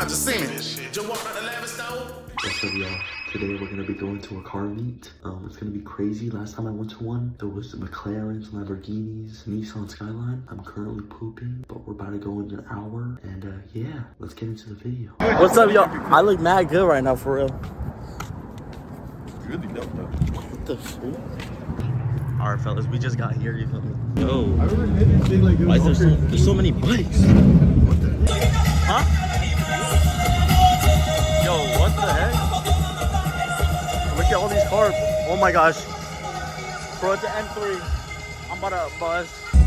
bunch of semen. Just walked out the lavish stove. What's up, y'all? Today we're gonna be going to a car meet. It's gonna be crazy. Last time I went to one, there was McLarens, Lamborghinis, Nissan Skyline. I'm currently pooping, but we're about to go in an hour. And yeah, let's get into the video. What's up, y'all? I look mad good right now, for real. Really dope though. What the fuck? All right, fellas, we just got here. You feel me? Yo, why is there's so many bikes? What the heck? Huh? Yo, what the heck? Look at all these cars. Oh my gosh. Bro, it's an M3. I'm about to buzz. You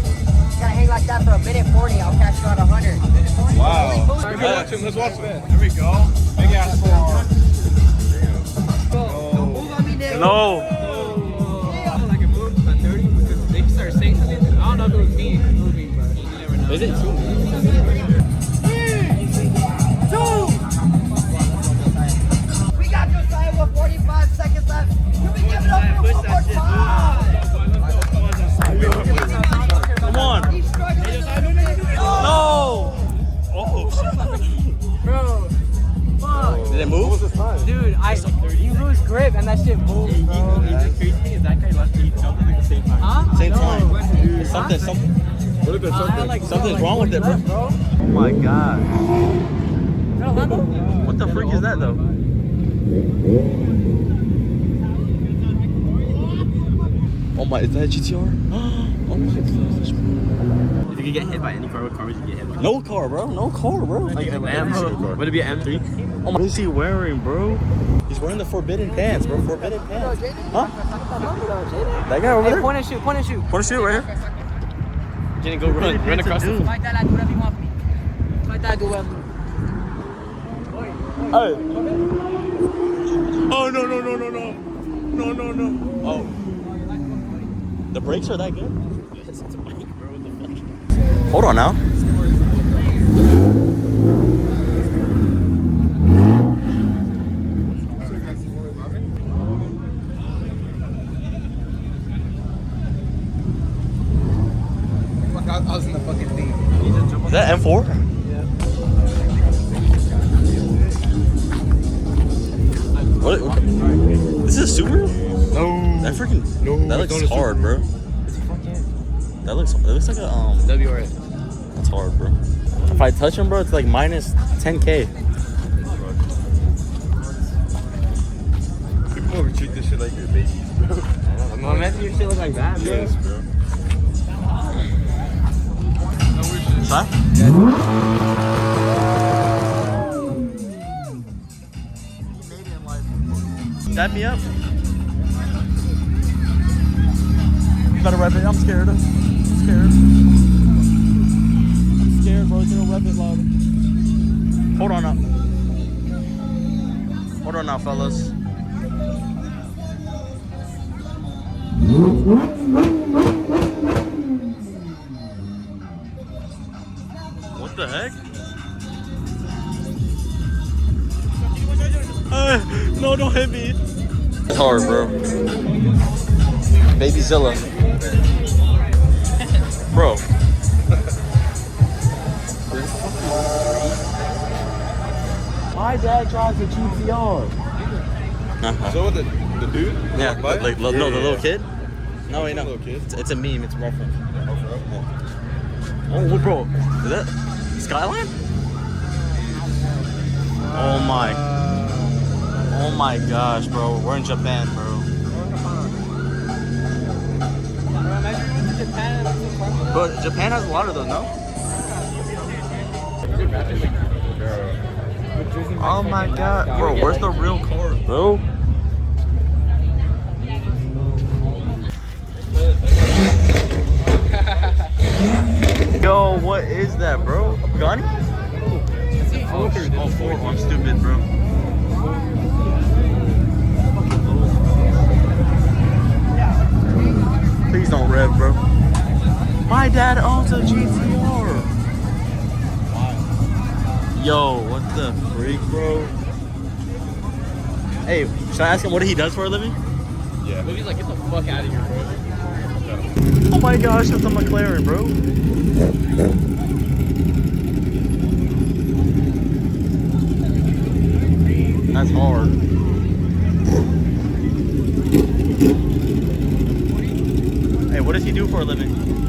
gotta hang like that for a minute 40. I'll cash you out 100. Wow. Let's watch it. Here we go. Big ass forearm. No. Like it moved by 30 because they started saying something. I don't know if it was me moving, but you never know. Is it 2 minutes? 3, 2. We got your side with 45 seconds left. You be giving up for one more time. Come on. He's struggling. No. Oh, Bro, fuck. did it move? Dude, you lose grip and that shit moves, bro. The crazy thing is that guy left, he jumped at the same time. Huh? Same time. Dude. Something. What if it's something? Something's wrong with it, bro. Oh my god. What the freak is that, though? Oh my, is that a GTR? Oh my gosh. If you could get hit by any car, what car would you get hit by? No car, bro. No car, bro. Like an M? Would it be an M3? Oh my, what is he wearing, bro? He's wearing the forbidden pants, bro. Forbidden pants. Huh? That guy over Hey, there? point and shoot, point and shoot. Point and shoot right here. Didn't go run across the Like that, I do whatever you want from me. Like that, I do whatever. Hey. Oh, no. No. Oh. The brakes are that good? Yes, it's a bike, bro. What the fuck? Hold on now. I was in the fucking thing. Is that M4? What? This is a Subaru? No. That freaking. No. That looks hard, bro. That looks. It looks like a WRX. That's hard, bro. If I touch him, bro, it's like minus 10K. People overtreat this shit like your babies, bro. No, imagine your shit look like that, bro. Yes, bro. Huh? Dab me up. You better rev it. I'm scared. I'm scared, bro. It's gonna rev it louder. Hold on now, fellas. What the heck? No, don't hit me. It's hard, bro. Baby Zilla. Bro. My dad drives a GTR. So the dude? Yeah, What? like no, the little kid. No, wait, no. Little kid. It's a meme. It's a reference. Oh, bro, is that Skyline? Oh my gosh, bro. We're in Japan, bro. But Japan has a lot of those, no? Oh my god, bro. Where's the real cars, bro? Yo, what is that, bro? A gun? Oh, Ford. I'm stupid, bro. Please don't rev, bro. My dad owns a GTR. Yo, what the freak, bro? Hey, should I ask him what he does for a living? Yeah. Movie's like, get the fuck out of here, bro. Oh my gosh, that's a McLaren, bro. That's hard. Hey, what does he do for a living?